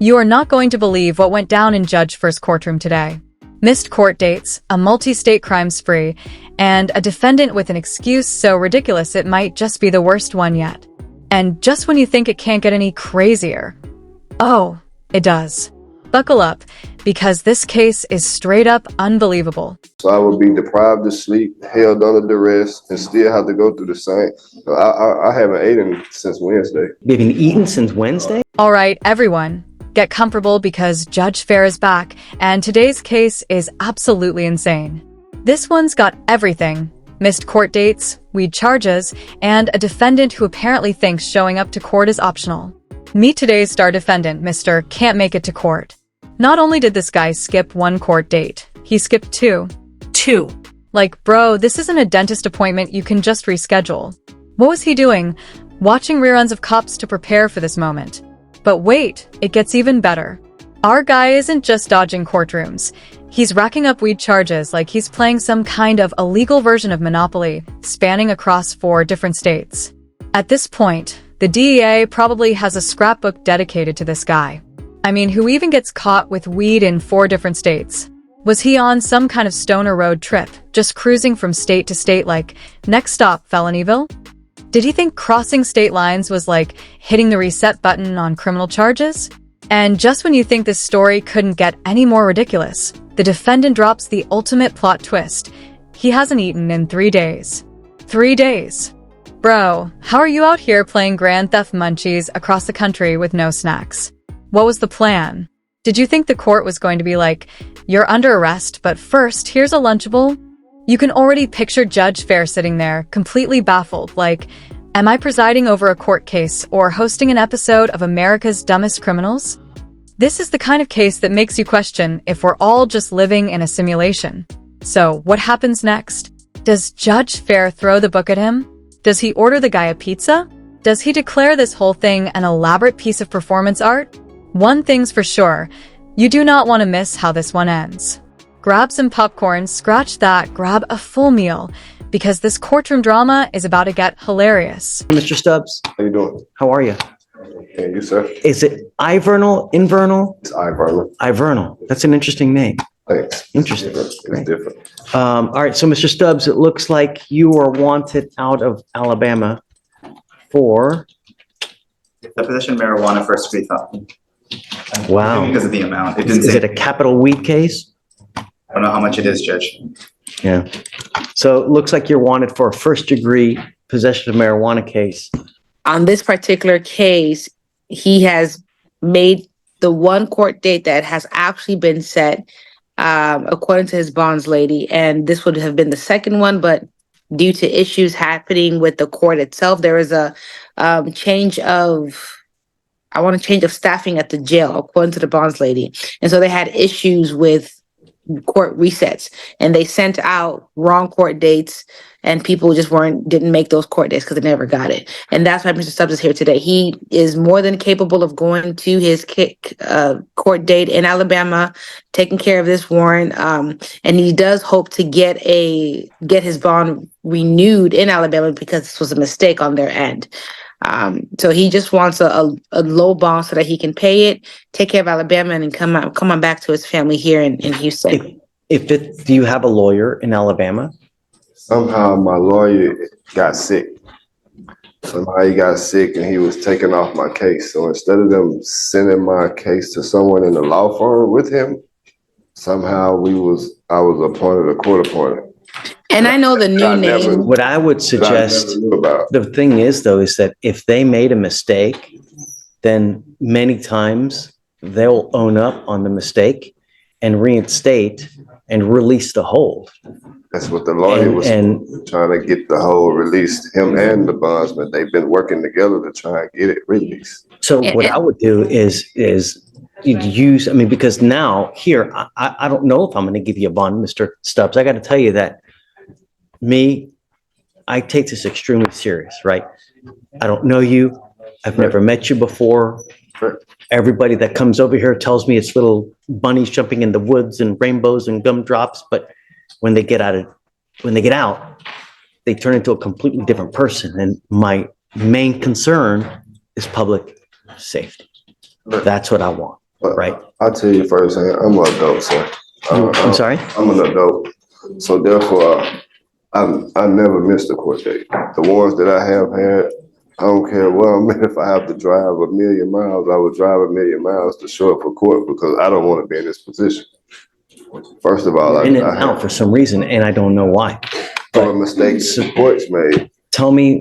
You are not going to believe what went down in Judge First's courtroom today. Missed court dates, a multi-state crime spree, and a defendant with an excuse so ridiculous it might just be the worst one yet. And just when you think it can't get any crazier. Oh, it does. Buckle up, because this case is straight up unbelievable. So I would be deprived of sleep, held under duress, and still have to go through the same. I haven't eaten since Wednesday. You haven't eaten since Wednesday? All right, everyone, get comfortable because Judge Fair is back, and today's case is absolutely insane. This one's got everything. Missed court dates, weed charges, and a defendant who apparently thinks showing up to court is optional. Meet today's star defendant, Mr. Can't Make It to Court. Not only did this guy skip one court date, he skipped two. Two. Like, bro, this isn't a dentist appointment you can just reschedule. What was he doing? Watching reruns of Cops to prepare for this moment. But wait, it gets even better. Our guy isn't just dodging courtrooms. He's racking up weed charges like he's playing some kind of illegal version of Monopoly, spanning across 4 different states. At this point, the DEA probably has a scrapbook dedicated to this guy. I mean, who even gets caught with weed in 4 different states? Was he on some kind of stoner road trip, just cruising from state to state like, next stop, Felonyville? Did he think crossing state lines was like hitting the reset button on criminal charges? And just when you think this story couldn't get any more ridiculous, the defendant drops the ultimate plot twist. He hasn't eaten in 3 days. 3 days. Bro, how are you out here playing Grand Theft Munchies across the country with no snacks? What was the plan? Did you think the court was going to be like, you're under arrest, but first, here's a Lunchable? You can already picture Judge Fair sitting there, completely baffled, like, am I presiding over a court case or hosting an episode of America's Dumbest Criminals? This is the kind of case that makes you question if we're all just living in a simulation. So, what happens next? Does Judge Fair throw the book at him? Does he order the guy a pizza? Does he declare this whole thing an elaborate piece of performance art? One thing's for sure, you do not want to miss how this one ends. Grab some popcorn, scratch that, grab a full meal, because this courtroom drama is about to get hilarious. Mr. Stubbs, How you doing? how are you? Okay, you, sir? Is it Ivernal, Invernal? It's Ivernal. Ivernal. That's an interesting name. Thanks. Interesting. It's Great. different. All right, so Mr. Stubbs, it looks like you are wanted out of Alabama for, The possession of marijuana first degree felony. wow. Because of the amount. It didn't Is say, it a capital weed case? I don't know how much it is, Judge. Yeah. So it looks like you're wanted for a first degree possession of marijuana case. On this particular case, he has made the one court date that has actually been set, according to his bonds lady. And this would have been the second one, but due to issues happening with the court itself, there is a change of staffing at the jail, according to the bonds lady. And so they had issues with court resets, and they sent out wrong court dates, and people just didn't make those court dates because they never got it. And that's why Mr. Stubbs is here today. He is more than capable of going to his court date in Alabama, taking care of this warrant, and he does hope to get his bond renewed in Alabama because this was a mistake on their end. So he just wants a low bond so that he can pay it, take care of Alabama, and then come on back to his family here in Houston. Do you have a lawyer in Alabama? Somehow my lawyer got sick. Somehow he got sick and he was taking off my case. So instead of them sending my case to someone in the law firm with him, somehow I was appointed a court appointed. And I know the new name. What I would suggest, the thing is though, is that if they made a mistake, then many times they'll own up on the mistake and reinstate and release the hold. That's what the lawyer was trying to get the hold released, him and the bondsman. They've been working together to try and get it released. So what I would do is you'd use, I mean, because now here, I don't know if I'm going to give you a bond, Mr. Stubbs. I got to tell you that I take this extremely serious, right? I don't know you. I've never met you before. Everybody that comes over here tells me it's little bunnies jumping in the woods and rainbows and gumdrops, but when they get out, they turn into a completely different person. And my main concern is public safety. That's what I want. right? I'll tell you first, I'm an adult, sir. I'm sorry? I'm an adult. So therefore, I never missed a court date. The ones that I have had, I don't care where I'm at. If I have to drive a million miles, I would drive a million miles to show up for court because I don't want to be in this position. First of all, In and I out for some reason, and I don't know why. for a mistake the court's made. Tell me,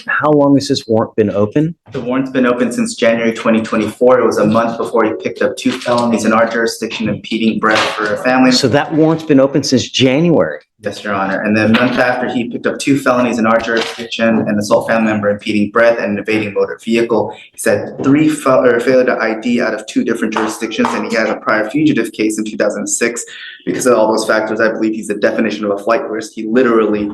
how long has this warrant been open? The warrant's been open since January 2024. It was a month before he picked up 2 felonies in our jurisdiction, impeding breath for a family. So that warrant's been open since January. Yes, Your Honor. And then a month after, he picked up 2 felonies in our jurisdiction, an assault family member, impeding breath, and evading motor vehicle. He said 3 failure to ID out of 2 different jurisdictions, and he had a prior fugitive case in 2006. Because of all those factors, I believe he's the definition of a flight risk. He literally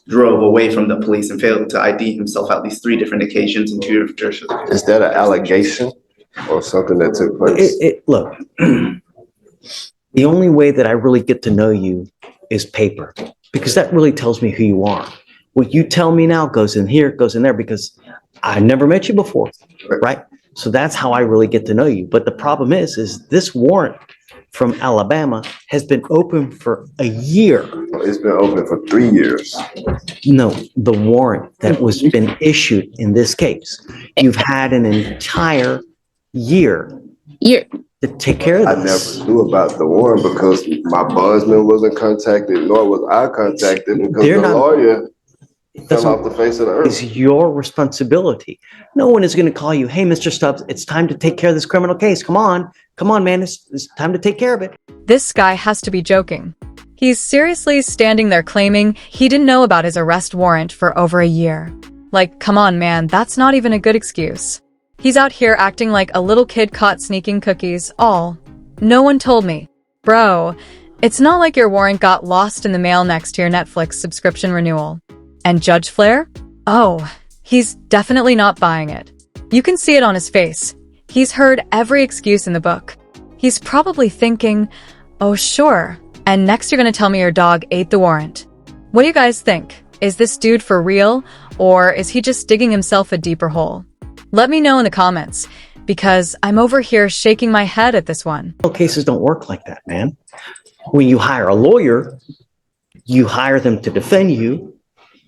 drove away from the police and failed to ID himself at least 3 different occasions in 2 different jurisdictions. Is that an allegation or something that took place? Look, the only way that I really get to know you is paper, because that really tells me who you are. What you tell me now goes in here, goes in there, because I never met you before, right? So that's how I really get to know you. But the problem is this warrant from Alabama has been open for a year. It's been open for 3 years. No, the warrant that was been issued in this case. You've had an entire year to take care I of this. never knew about the warrant because my bondsman wasn't contacted, nor was I contacted because They're the not- lawyer fell Doesn't- off the face of the earth. It's your responsibility. No one is going to call you, hey, Mr. Stubbs, it's time to take care of this criminal case. Come on, man, it's time to take care of it. This guy has to be joking. He's seriously standing there claiming he didn't know about his arrest warrant for over a year. Like, come on, man, that's not even a good excuse. He's out here acting like a little kid caught sneaking cookies. No one told me. Bro, it's not like your warrant got lost in the mail next to your Netflix subscription renewal. And Judge Flair? Oh, he's definitely not buying it. You can see it on his face. He's heard every excuse in the book. He's probably thinking, oh, sure. And next you're going to tell me your dog ate the warrant. What do you guys think? Is this dude for real? Or is he just digging himself a deeper hole? Let me know in the comments, because I'm over here shaking my head at this one. Cases don't work like that, man. When you hire a lawyer, you hire them to defend you.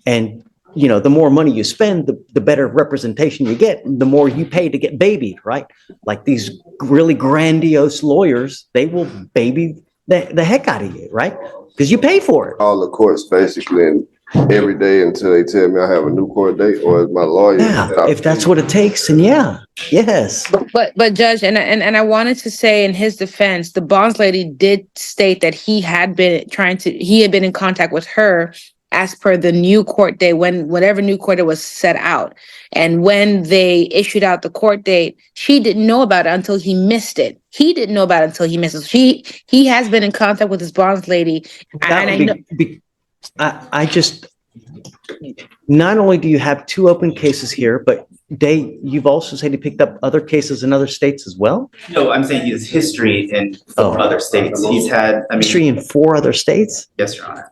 And, you know, the more money you spend, the better representation you get, the more you pay to get babied, right? Like these really grandiose lawyers, they will baby the heck out of you, right? Because you pay for it. All the courts basically, and every day until they tell me I have a new court date, or is my lawyer. Yeah, if that's what it takes, then yes. But Judge, and I wanted to say in his defense, the bonds lady did state that he had been in contact with her as per the new court date, whatever new court date was set out. And when they issued out the court date, she didn't know about it until he missed it. He didn't know about it until he missed it. He has been in contact with his bonds lady. Not only do you have 2 open cases here, but you've also said he picked up other cases in other states as well? No, I'm saying he has history in 4 other states. He's had, History in 4 other states? Yes, Your Honor.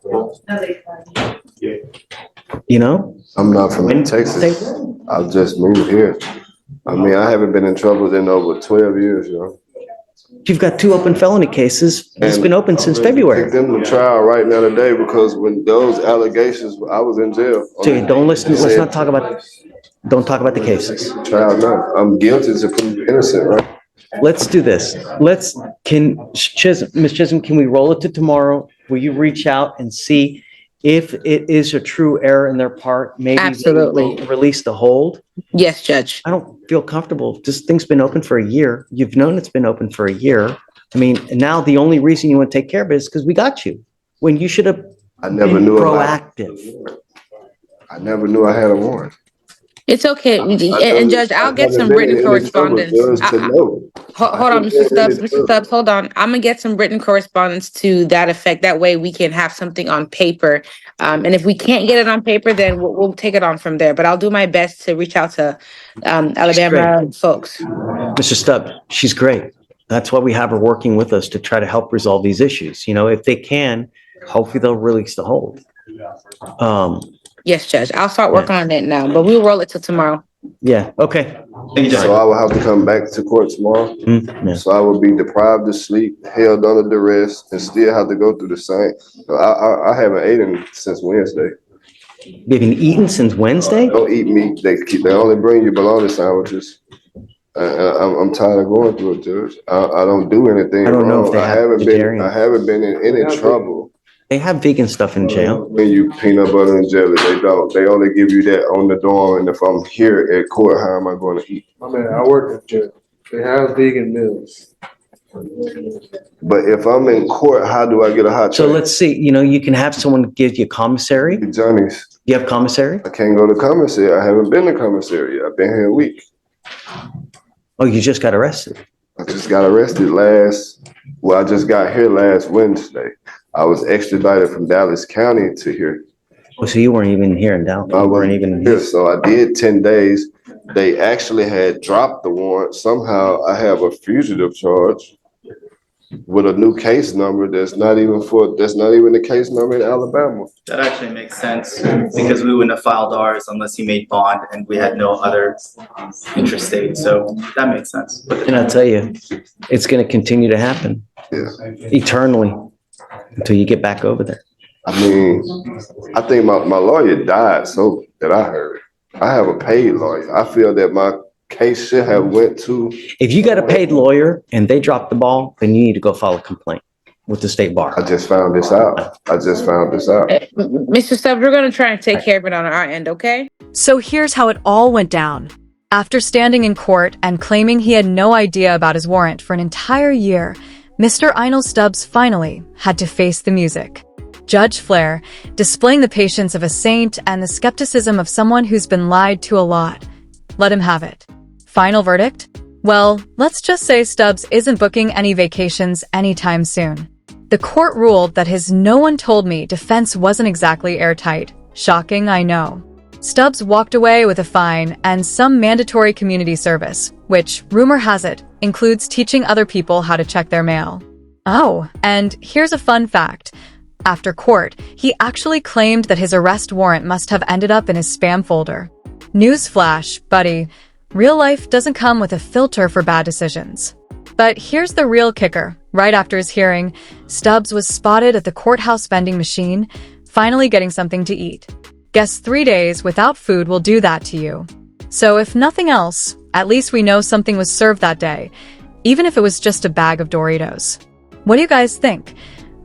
You know? I'm not from Texas. I've just moved here. I mean, I haven't been in trouble in over 12 years, you know. You've got 2 open felony cases. It's been open since Take February. them to trial right now today because when those allegations, I was in jail. So let's not talk about, don't talk about the cases. Trial now. I'm guilty to prove innocent, right? Let's do this. Ms. Chisholm, can we roll it to tomorrow? Will you reach out and see if it is a true error in their part? Maybe Absolutely. Release the hold? Yes, Judge. I don't feel comfortable. This thing's been open for a year. You've known it's been open for a year. I mean, and now the only reason you want to take care of it is because we got you, when you should have I never been knew proactive. I never knew I had a warrant. It's okay. And Judge, I'll get some written correspondence. Hold on, Mr. Stubbs, hold on. I'm gonna get some written correspondence to that effect. That way we can have something on paper. And if we can't get it on paper, then we'll take it on from there. But I'll do my best to reach out to Alabama folks. Mr. Stubbs, she's great. That's why we have her working with us to try to help resolve these issues. You know, if they can, hopefully they'll release the hold. Yes, Judge. I'll start working on it now, but we'll roll it till tomorrow. Yeah, okay. Thank you, So Judge. I will have to come back to court tomorrow. Yeah. So I will be deprived of sleep, held under duress, and still have to go through the same. I haven't eaten since Wednesday. You've been eating since Wednesday? Don't eat meat. They only bring you bologna sandwiches. I'm tired of going through it, Judge. I don't do anything I don't know if wrong. they have vegetarian. I haven't been in any trouble. They have vegan stuff in jail. When you peanut butter and jelly, they don't. They only give you that on the dorm. And if I'm here at court, how am I going to eat? I mean, I work at jail. They have vegan meals. But if I'm in court, how do I get a hot So tray? let's see, you can have someone give you commissary. Johnny's. You have commissary? I can't go to commissary. I haven't been to commissary. I've been here a week. Oh, you just got arrested. I just got arrested I just got here last Wednesday. I was extradited from Dallas County to here. Oh, so you weren't even here in Dallas. I You weren't wasn't even here, so I did 10 days. They actually had dropped the warrant. Somehow I have a fugitive charge with a new case number that's not even the case number in Alabama. That actually makes sense because we wouldn't have filed ours unless he made bond and we had no other interstate. So that makes sense. And I'll tell you, it's going to continue to happen Yeah. eternally until you get back over there. I mean, I think my lawyer died, so that I heard. I have a paid lawyer. I feel that my case should have went to. If you got a paid lawyer and they drop the ball, then you need to go file a complaint with the state bar. I just found this out. Mr. Stubbs, we're going to try and take care of it on our end, okay? So here's how it all went down. After standing in court and claiming he had no idea about his warrant for an entire year, Mr. Einel Stubbs finally had to face the music. Judge Fleischer, displaying the patience of a saint and the skepticism of someone who's been lied to a lot, let him have it. Final verdict? Well, let's just say Stubbs isn't booking any vacations anytime soon. The court ruled that his "no one told me" defense wasn't exactly airtight. Shocking, I know. Stubbs walked away with a fine and some mandatory community service, which, rumor has it, includes teaching other people how to check their mail. Oh, and here's a fun fact. After court, he actually claimed that his arrest warrant must have ended up in his spam folder. Newsflash, buddy. Real life doesn't come with a filter for bad decisions. But here's the real kicker. Right after his hearing, Stubbs was spotted at the courthouse vending machine, finally getting something to eat. Guess 3 days without food will do that to you. So if nothing else, at least we know something was served that day, even if it was just a bag of Doritos. What do you guys think?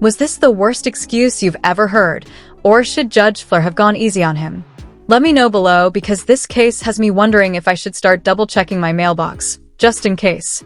Was this the worst excuse you've ever heard, or should Judge Fleischer have gone easy on him? Let me know below because this case has me wondering if I should start double-checking my mailbox, just in case.